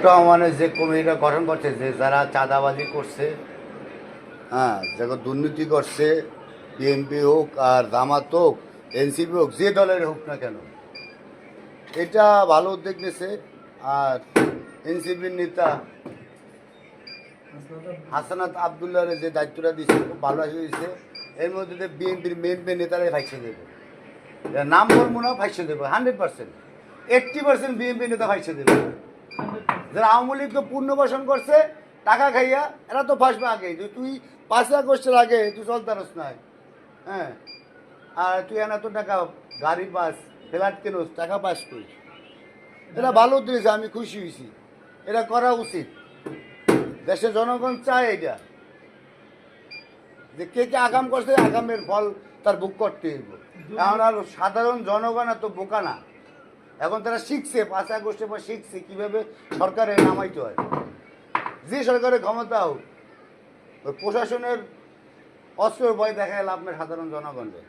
রহমানের যে কমিটিটা গঠন করছে, যে যারা চাঁদাবাজি করছে, হ্যাঁ, যারা দুর্নীতি করছে, বিএনপি হোক আর জামাত হোক, এনসিপি হোক, যে দলের হোক না কেন, এটা ভালো উদ্যোগ নিয়েছে। আর এনসিপির নেতা হাসানাত আবদুল্লাহর যে দায়িত্বটা দিচ্ছে খুব ভালো দিয়েছে। এর মধ্যে বিএনপির মেন নেতারাই ফাইসে দেবে, নাম বলবো না, ফাইসে দেবে 100%, 80% বিএনপি নেতা ফাইসে দেবে। যারা আওয়ামী লীগ তো পুনর্বাসন করছে টাকা খাইয়া, এরা তো ফাঁসবে আগে। তুই 5 আগস্টের আগে তুই চলতারস নাই, হ্যাঁ, আর তুই এত টাকা গাড়ি পাস, ফ্ল্যাট কেনোস, টাকা পাস করিস, এটা ভালো দিয়েছে, আমি খুশি হয়েছি। এটা করা উচিত, দেশের জনগণ চায় এটা, যে কে কে আগাম করছে আগামের ফল তার ভোগ করতে হইব। এখন আর সাধারণ জনগণ এত বোকা না, এখন তারা শিখছে, 5 আগস্টের পর শিখছে কীভাবে সরকারে নামাইতে হয়। যে সরকারের ক্ষমতা হোক, ওই প্রশাসনের অস্ত্রের ভয় দেখায় লাভ না সাধারণ জনগণকে।